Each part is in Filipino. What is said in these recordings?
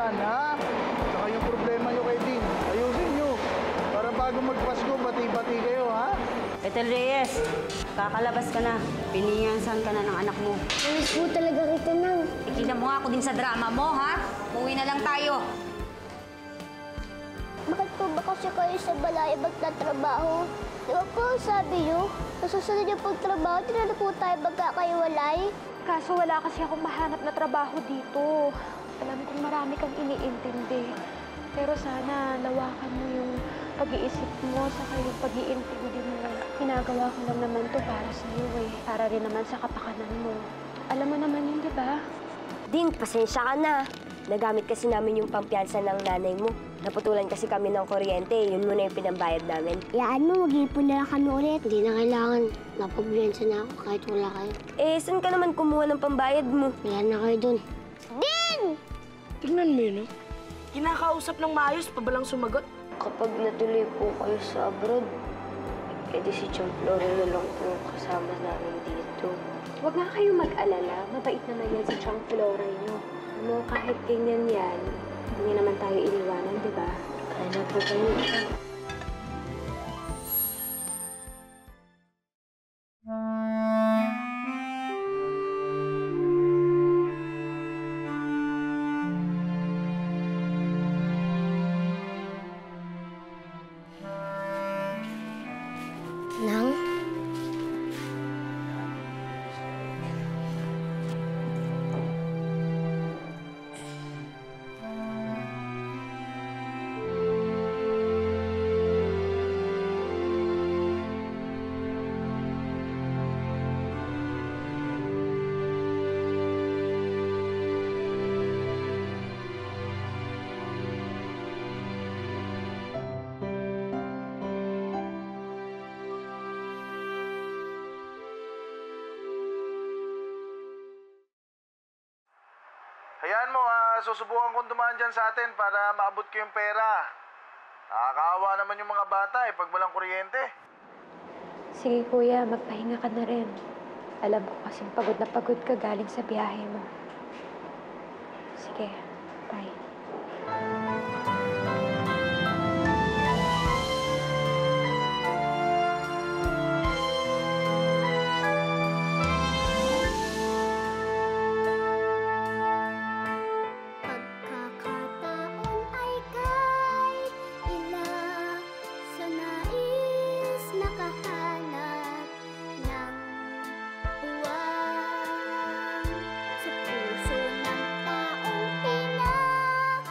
yan, ha? Saka yung problema nyo kay Dean, ayusin nyo. Para bago magpasko, bati-bati kayo, ha? Ethel Reyes, kakalabas ka na. Piniyansan ka na ng anak mo. Ayos po talaga kita nang. Ikinan mo nga ako din sa drama mo, ha? Uwi na lang tayo. Bakit po ba kasi kayo sa balay magtatrabaho? Di ba po sabi nyo, sa susunod yung pagtrabaho, di na po tayo magkakaiwalay? Kaso wala kasi akong mahanap na trabaho dito. Alam kong marami kang iniintindi. Pero sana lawakan mo yung pag-iisip mo sa yung pag-iintindi mo. Ginagawa ko lang naman to para sa iyo eh. Para rin naman sa kapakanan mo. Alam mo naman yun, di ba? Din, pasensya ka na. Nagamit kasi namin yung pampiyansa ng nanay mo. Naputulan kasi kami ng kuryente. Yun muna yung pinambayad namin. Yaan mo, mag-ipon na lang kami ulit. Hindi na kailangan. Napagbiyansa na ako kahit wala kayo. Eh, saan ka naman kumuha ng pambayad mo? Wala na kayo dun. Din! Tingnan mo yun, kinakausap ng maayos pa ba lang sumagot? Kapag natuloy po kayo sa abroad, edi si Chong Flora na lang po kasama namin dito. Huwag nga kayo mag-alala. Mabait naman yan si Chang Flora nyo. No, kahit ganyan yan, hindi naman tayo iniwanan, di ba? Kaya na po kayo. Nang? Hayaan mo, susubukan kong dumaan dyan sa atin para maabot ko yung pera. Nakakaawa naman yung mga bata pag walang kuryente. Sige, kuya, magpahinga ka na rin. Alam ko kasing pagod na pagod ka galing sa biyahe mo. Sige, bye. Pagkakataon ay kay ila sa nais nakahanap ng buwan sa puso ng taong pinapangarap.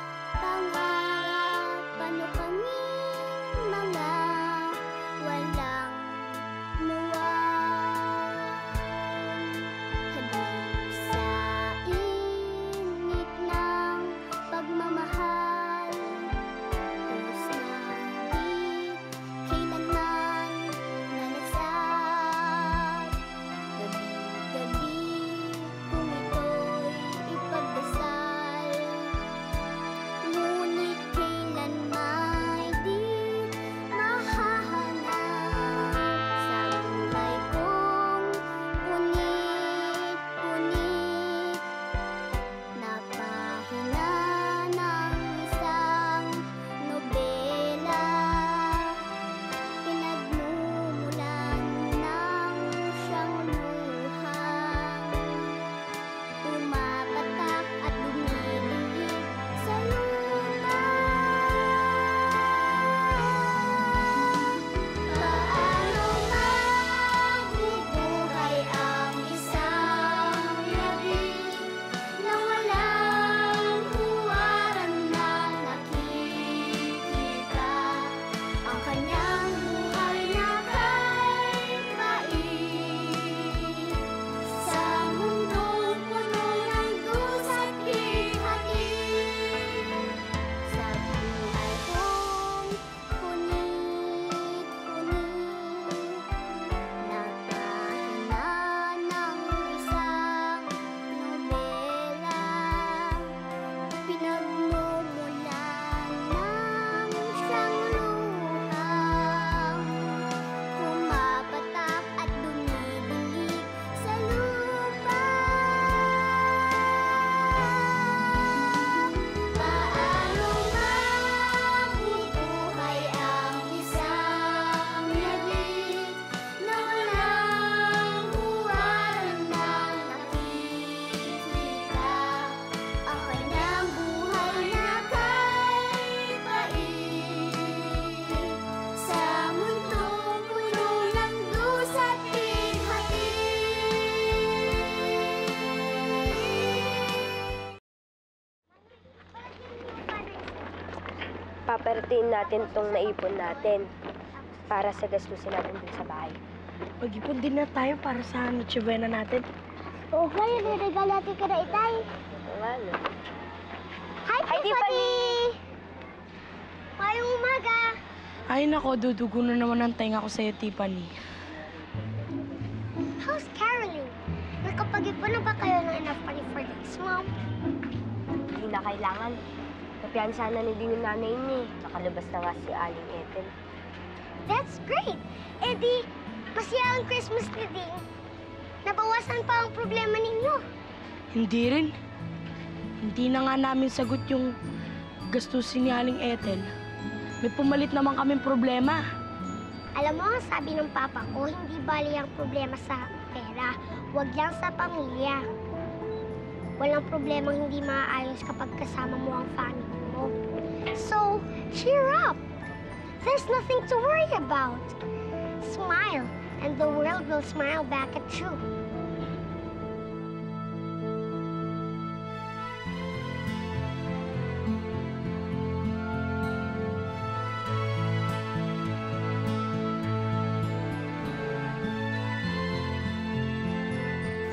paparating natin tong naipon natin para sa gastusin natin dun sa bahay. Mag-ipon din na tayo para sa Noche Buena natin. Oo nga, yung regalo natin ka na itay. Oo nga, no? Hi, Hi, Tiffany! Mayong umaga! Ay nako, dudugo na naman ang tenga ko sa'yo, Tiffany. How's Caroline? Nakapag-ipon na ba kayo ng enough money for this, Mom? Hindi na kailangan. Kapiyansa na din yung nanay niya. Nakalabas na nga si Aling Ethel. That's great! Eh di, masaya ang Christmas na din. Nabawasan pa ang problema ninyo. Hindi rin. Hindi na nga namin sagot yung gastusin ni Aling Ethel. May pumalit naman kaming problema. Alam mo, ang sabi ng papa ko, hindi bali ang problema sa pera. Huwag lang sa pamilya. Walang problemang hindi maaayos kapag kasama mo ang family mo. So, cheer up! There's nothing to worry about. Smile, and the world will smile back at you.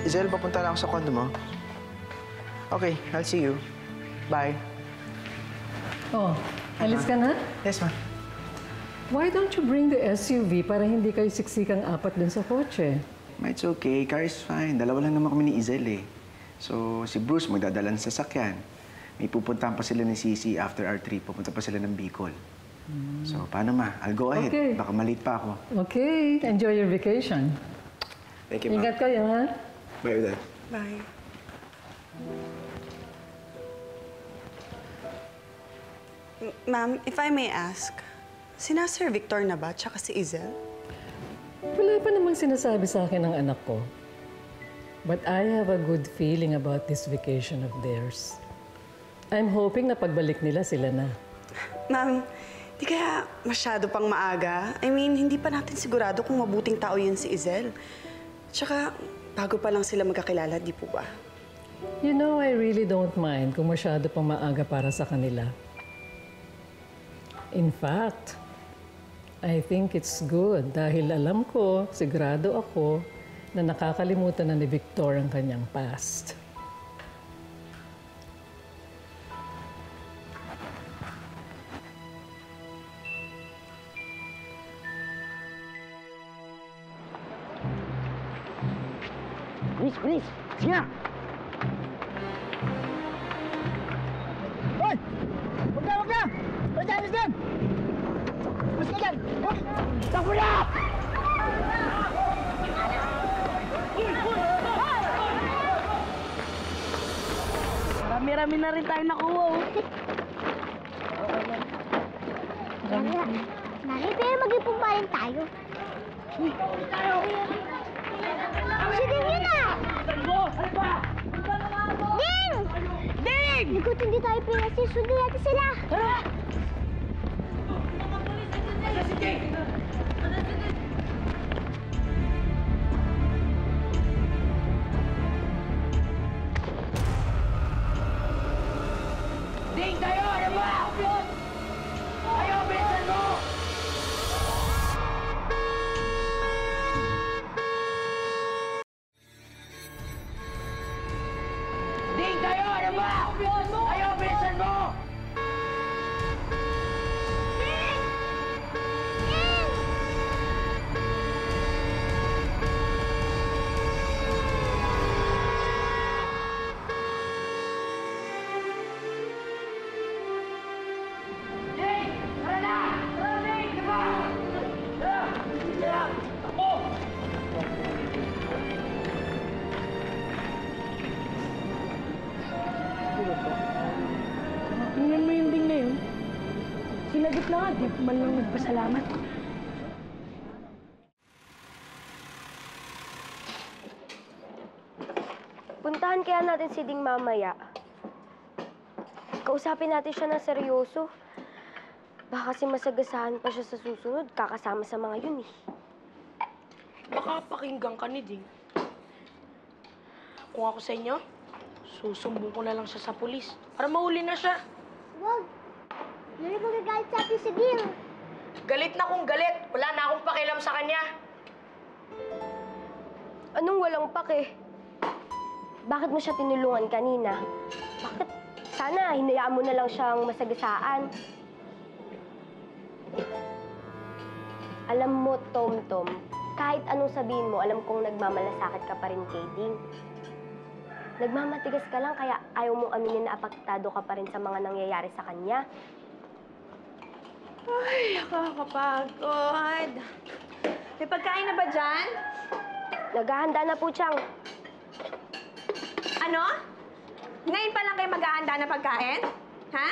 Izel, papunta na ako sa condo mo. Okay, I'll see you. Bye. Oh, alis ka na? Yes, ma. Why don't you bring the SUV para hindi kayo siksikang apat dun sa kotse? Ma, it's okay. Car is fine. Dalawa lang naman kami ni Izel eh. So, si Bruce magdadala ng sasakyan. May pupuntahan pa sila ni Sisi after our trip. Pupunta pa sila ng Bicol. So, paano ma? I'll go ahead. Okay. Baka malate pa ako. Okay, enjoy your vacation. Thank you, ma. Ingat kayo, ha? Bye, Dad. Bye. Ma'am, if I may ask, sina Sir Victor na ba, tsaka si Izel? Wala pa namang sinasabi sa akin ng anak ko. But I have a good feeling about this vacation of theirs. I'm hoping na pagbalik nila sila na. Ma'am, di kaya masyado pang maaga? I mean, hindi pa natin sigurado kung mabuting tao yun si Izel. Tsaka, bago pa lang sila magkakilala, di po ba? You know, I really don't mind kung masyado pang maaga para sa kanila. In fact, I think it's good dahil alam ko, sigurado ako, na nakakalimutan na ni Victor ang kanyang past. Bilis, bilis! Sige na! Hoy! Huwag na, huwag na! Huwag na, huwag na! Bilis ka dyan! Huwag! Takbo na! Marami-rami na rin tayo nakuha, oh. Nari, pero mag-ipon pa rin tayo. Sige nyo na! Ding! Ding! Likot hindi tayo pinasi. Sundin natin sila. Tara! Ding, tayo! Ano ba? Tayo, bilisan mo! Ding, tayo! Ano ba? Tayo, bilisan mo! Ding! Tara na! Tara, Ding! Diba? Tara! Tara! Ako! Tingnan mo yung ding na yun. Sinagot na nga, di man lang nagpasalamat. Puntahan kaya natin si Ding mamaya. Kausapin natin siya ng seryoso. Baka kasi masagasahan pa siya sa susunod, kakasama sa mga yun eh. Baka pakinggan ka ni Ding. Kung ako sa inyo, susumbong ko na lang siya sa pulis para mahuli na siya. Wag. Lalo magagalit sa atin si Bill. Galit na kung galit. Wala na akong pakialam sa kanya. Anong walang pake? Bakit mo siya tinulungan kanina? Bakit? Sana hinayaan mo na lang siyang masagasaan. Alam mo, Tom, kahit anong sabihin mo, alam kong nagmamalasakit ka pa rin kay Ding. Nagmamatigas ka lang kaya ayaw mong aminin na apektado ka pa rin sa mga nangyayari sa kanya. Ay, nakakapagod. May pagkain na ba dyan? Naghahanda na po, Chang. Ano? Ngayon pa lang kayo maghahanda ng pagkain? Ha?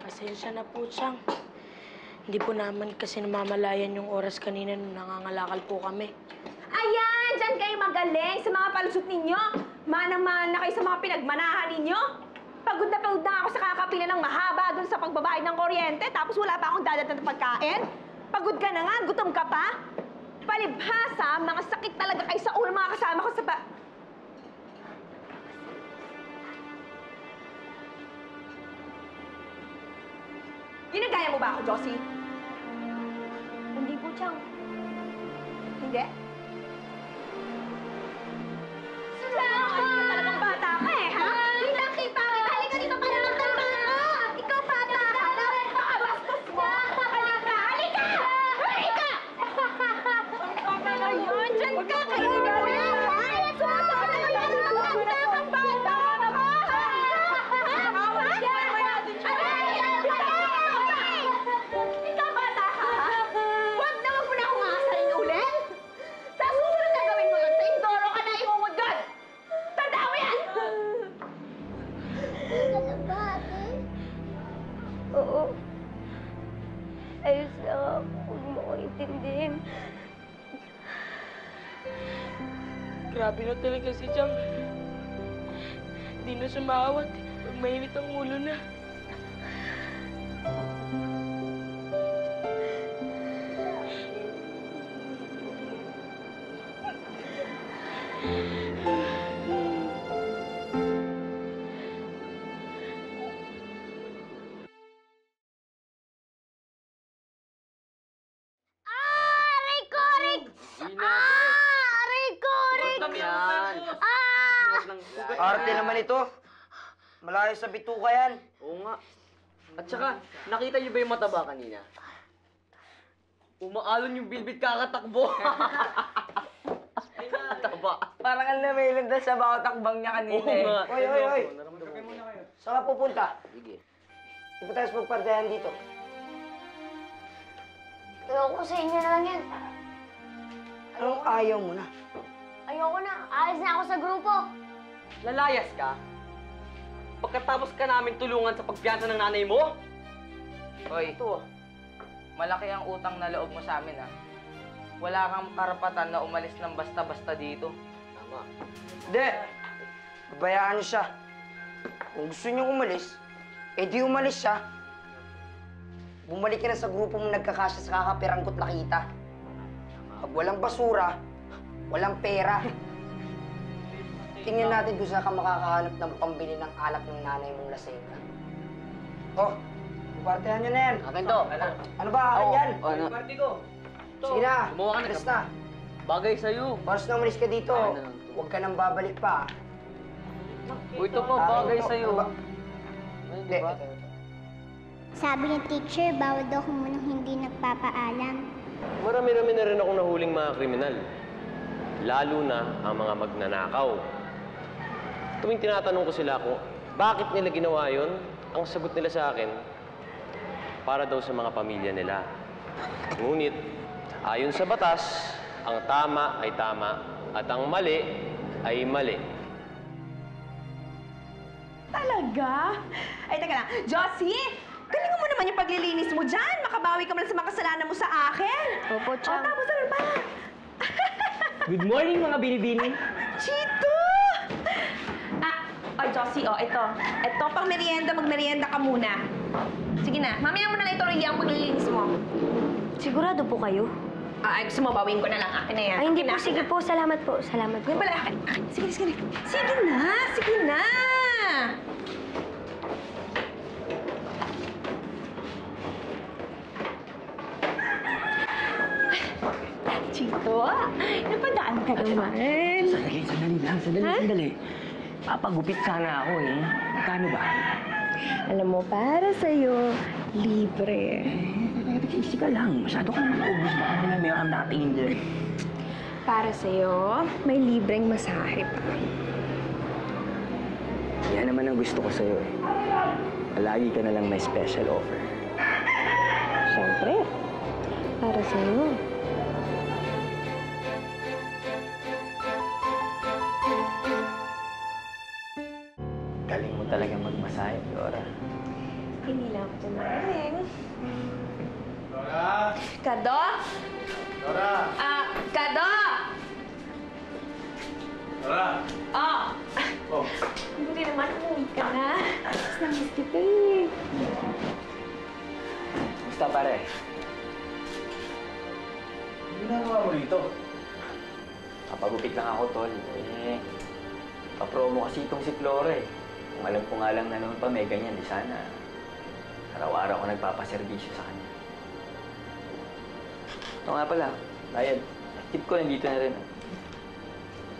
Pasensya na po, Chang. Hindi po naman kasi namamalayan yung oras kanina nung nangangalakal po kami. Ayan! Diyan kayo magaling sa mga palusot ninyo. Manang-mana kayo sa mga pinagmanahan ninyo. Pagod na ako sa kakapila ng mahaba dun sa pagbabayad ng kuryente, tapos wala pa akong dadatan ng pagkain. Pagod ka na nga, gutom ka pa. Palibhasa, mga sakit talaga kayo sa ulo mga kasama ko sa Ginagaya mo ba ako, Josie? Hindi po, Chang. Hindi? Talagang bata ka eh, ha? Kita! Halika dito para magtanda ka! Ikaw bata ka! Nakabastos mo! Halika! Ayun! Diyan ka! Kainin mo yan! Sumasagot na kayo! Bata kang bata! Ikaw bata ka, ha? Huwag mo na akong aasarin ulit! Sa susunod na gawin mo yun, sa Indoro ka na imumudod! Tandaan mo yan! Ano ba, ate? Oo. Ayos na nga. Huwag mo ko intindihin. Grabe na talaga si Chang. Hindi na sumawat. Pag mainit ang ulo na. Arte naman ito. Malayo sa bituka yan. Oo nga. At saka, nakita niyo ba yung mataba kanina? Umaalon yung bilbit kakatakbo. Taba. Parang ang namilinda sa bawat takbang niya kanina eh. nga. Oy! Saan ka pupunta? Sige. Di ba tayo magpartayan dito? Ayoko sa inyo na lang yan. Anong ayaw mo na? Ayoko na. Alis na ako sa grupo. Lalayas ka? Pagkatapos ka namin tulungan sa pagpiyansa ng nanay mo? Hoy, Ito ah. malaki ang utang na loob mo sa amin ah. Wala kang karapatan na umalis ng basta-basta dito. Tama. Hindi! Babayaan niyo siya. Kung gusto niyong umalis, di umalis siya. Bumalik ka na sa grupo mong nagkakasya sa kakapiranggot na kita. Pag walang basura, walang pera. Tingnan natin kung saan ka makakahanap ng pambili ng alak ng nanay mong lasena. Oh, partehan niyo na yan. Akin to. Ano ba akin yan? Ano? Sige na, Gumawa ka na. alis na. Bagay sa'yo. Paras na umalis ka dito, Akin na lang to. huwag ka nang babalik pa. Uy, ito po, bagay sa'yo. Ano ba? Ay, Hindi, diba? ito. Sabi ng teacher, bawal daw kumunong hindi nagpapaalam. Marami-rami na rin akong nahuling mga kriminal. Lalo na ang mga magnanakaw. Tuwing tinatanong ko sila kung bakit nila ginawa yun, ang sagot nila sa akin, para daw sa mga pamilya nila. Ngunit, ayon sa batas, ang tama ay tama at ang mali ay mali. Talaga? Ay, teka lang. Josie, galing mo naman yung paglilinis mo dyan. Makabawi ka man sa mga kasalanan mo sa akin. Opo, Chang. O, tapos ano pa? Good morning, mga binibini. Chito! Josie, ito. Ito, pang merienda, magmerienda ka muna. Sige na, mamaya mo na lang ito ang paglilinis mo. Sigurado po kayo? Ay, gusto mo, bawin ko na lang. Akin na yan. Ay, hindi Akin po. na, Sige akin po. Salamat po. Salamat na. po. Yan pala, akin. Sige, sige. Sige na, sige na. Chito. Napadaan ka naman. Sandali. Papagupit sana ako eh. Magkano ba? Alam mo, para sa'yo, libre. Easy ka lang. Masyado ka naman ubus. Baka naman meron kang nakatingin dyan. Para sa'yo, may libreng masahe pa. Yan naman ang gusto ko sa'yo eh. Palagi ka na lang may special offer. Siyempre, para sa'yo. Galing mo talaga magmasahe, Dora. Hindi lang ako dyan magaling. Dora! Kado? Dora! Kado! Dora! Oh! Oh. Buti naman, umuwi ka na. Tapos na-miss kita eh. Basta pare. Ano ginagawa mo rito? Kapagupit lang ako, tol. Pa-promo kasi itong si Flora eh. Kung alam ko nga lang na noon pa may ganyan, di sana. Araw-araw ko nagpapaservisyo sa kanya. Ito nga pala, bayad. Tip ko nandito na rin.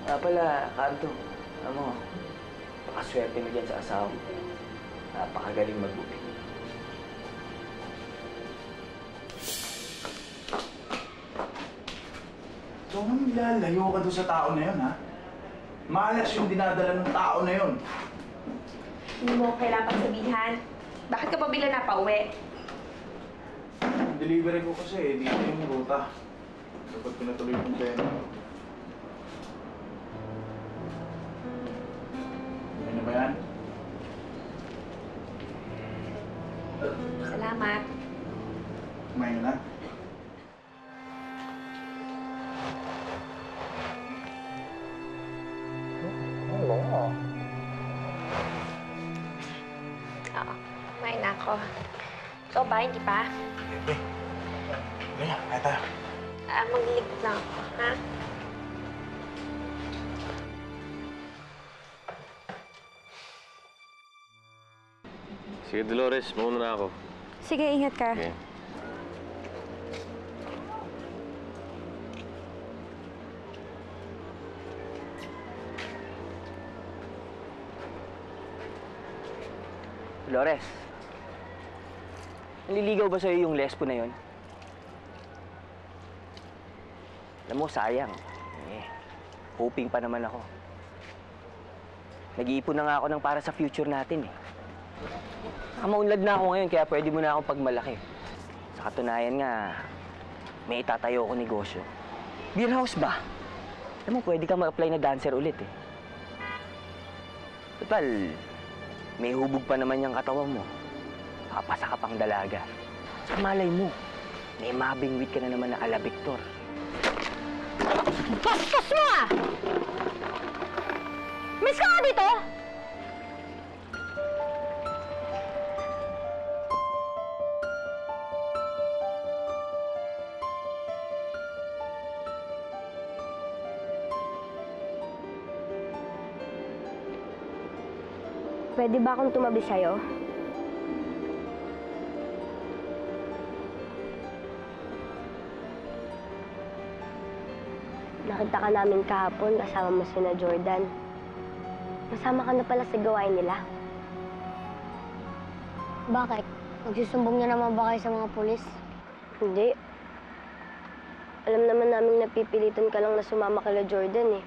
Nga pala, Cardo. Alam mo, pakaswerte mo dyan sa asawa mo. Napakagaling magbupit. So, anong lalayo ka doon sa tao na yun, ha? Malas yung dinadala ng tao na yun. Hindi mo kailangan sabihan. Bakit ka pa bigla napauwi? Ang delivery ko kasi, dito yung ruta. Dapat ko natuloy yung pleno. Ano ba yan? Salamat. Kumain na? Oo, kumain na ako. So ba, hindi pa? Bebe. Kaya, kaya tayo. Magliligod lang ako, ha? Sige, Dolores, mauna na ako. Sige, ingat ka. Okay. Dolores, naliligaw ba sa'yo yung lesbo na yon? Alam mo, sayang. Hoping pa naman ako. Nag-iipon na nga ako ng para sa future natin eh. Maunlad na ako ngayon, kaya pwede mo na akong pagmalaki. Sa katunayan nga, may itatayo ko negosyo. Beer house ba? Alam mo, pwede kang mag-apply na dancer ulit eh. Total, may hubog pa naman yung katawan mo. Papasa ka pang dalaga. Sa malay mo, may mabingwit ka na naman na ala Victor. Bastos mo ah! Miss ka nga dito? Pwede ba akong tumabi sa'yo? Nakita ka namin kahapon kasama mo sina Jordan. Masama ka na pala sa gawain nila. Bakit? Magsusumbong niya naman ba kayo sa mga pulis? Hindi. Alam naman naming napipilitan ka lang na sumama kila Jordan eh.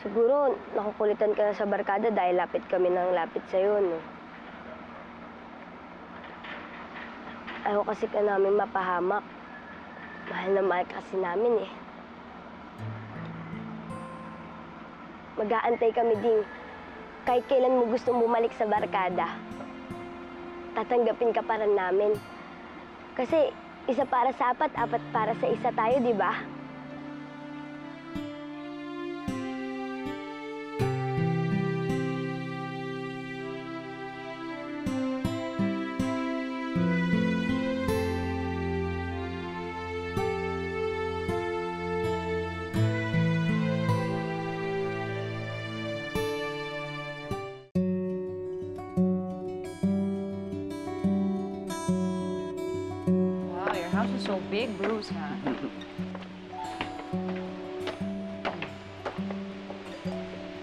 Siguro, nakukulitan ka na sa barkada dahil lapit kami ng lapit sa'yo, no? Ayaw kasi ka namin mapahamak. Mahal na mahal kasi namin eh. Mag-aantay kami ding kahit kailan mo gustong bumalik sa barkada. Tatanggapin ka pa rin namin. Kasi isa para sa apat, apat para sa isa tayo, di ba? So so big, Bruce, huh?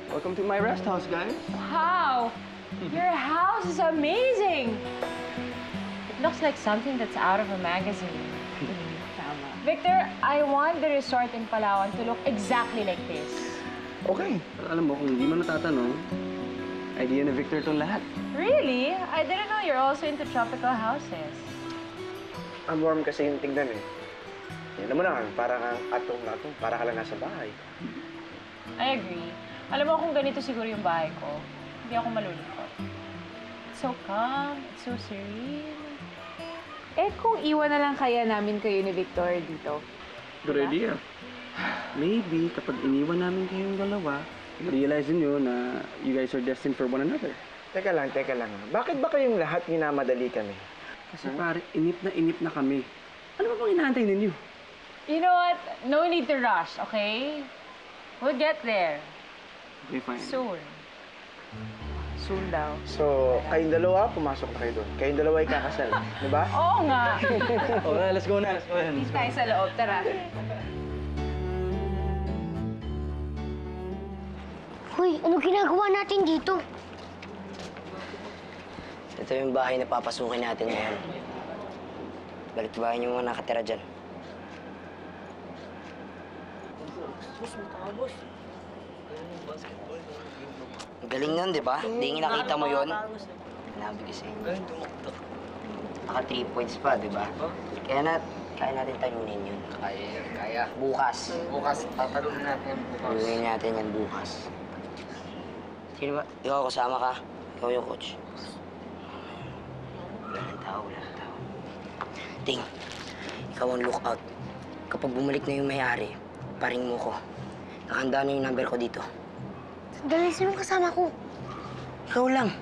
Welcome to my rest house, guys. Wow! Your house is amazing! It looks like something that's out of a magazine. Victor, I want the resort in Palawan to look exactly like this. Okay. Alam mo, kung hindi mo natatanong, idea na Victor itong lahat. Really? I didn't know you're also into tropical houses. Ang warm kasi yung tingnan eh. Yan mo naman, parang ang atong-atong, para ka lang nasa bahay. I agree. Alam mo, kung ganito siguro yung bahay ko, hindi ako malulungkot. It's so calm, it's so serene. Eh, kung iwan na lang kaya namin kayo ni Victor dito? Good idea. Maybe kapag iniwan namin kayong dalawa, realize niyo na you guys are destined for one another. Teka lang. Bakit ba kayong lahat minamadali kami? Kasi pare, inip na kami. Ano ba bang inaantay ninyo? You know what? No need to rush, okay? We'll get there. Okay, fine. Soon. Soon daw. So, kayong dalawa, pumasok na kayo doon. Kayong dalawa ay kakasal, di ba? Oo nga. Okay, let's go na. Please tayo sa loob, tara. Hoy, ano ginagawa natin dito? Ito yung bahay na papasukin natin ngayon. Balik-bahay yung mga nakatira dyan. Ang galing nun, di ba? Hindi nakita mo yun. Sinabi ko sa inyo. Naka 3 points pa, di ba? Kaya natin talunin yun. Kaya. Bukas. Tatalunin natin yan bukas. Talunin natin yan bukas. Sino ba? Ikaw, kasama ka. Ikaw yung coach. Wala ng tao. Ting, ikaw ang lookout. Kapag bumalik na yung may-ari, paring mo ko. Nakahanda na yung number ko dito. Sandali, sino kasama ko? Ikaw lang.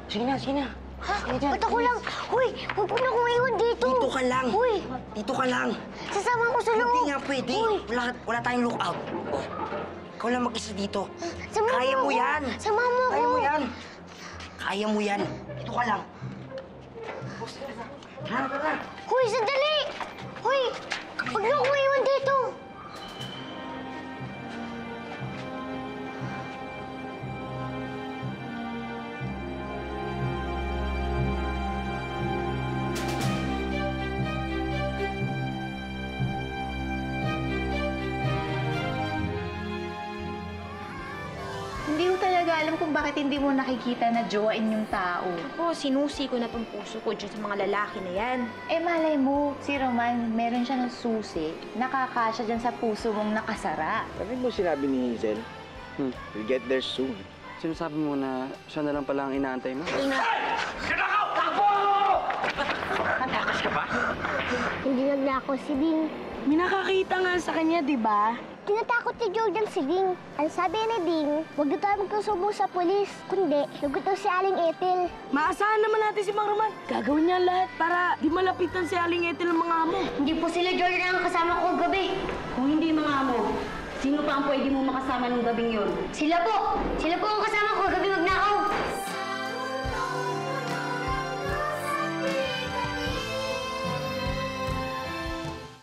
Sige na. Ha? Ba't ako lang? Hoy, huwag mo na akong iwan dito. Dito ka lang. Hoy. Dito ka lang. Sasama ko sa loob. Hindi nga pwede. Hoy. Wala tayong lookout. Oh. Ikaw lang mag-isa dito. Samahan Kaya mo ako. yan. Samahan mo ako. Kaya mo yan. Dito ka lang. Tara. Hoy, sandali! Hoy, huwag na akong iwan dito. Hindi ko talaga alam kung bakit hindi mo nakikita na jowain yung tao. Ako, sinusi ko na tong puso ko dyan sa mga lalaki na yan. Eh malay mo, si Roman, meron siya ng susi, nakakasya dyan sa puso mong nakasara. Bakit mo sinabi ni Hazel? We'll get there soon. Sinasabi mo na siya na lang pala ang inaantay mo? Takas ka ba? Hindi nagnakaw si Ding. May nakakita nga sa kanya, di ba? Tinatakot ni Jordan si Ding. Ang sabi ni Ding, huwag na tayo magkasumbong sa polis. Kundi, lugot daw si Aling Ethel. Maasahan naman natin si Mang Roman. Gagawin niya lahat para di malapitan si Aling Ethel ng mga amo. Hindi po sila Jordan ang kasama ko gabi. Kung hindi mga amo, sino pa ang pwede mo makasama ng gabing yun? Sila po ang kasama ko gabi magnakaw.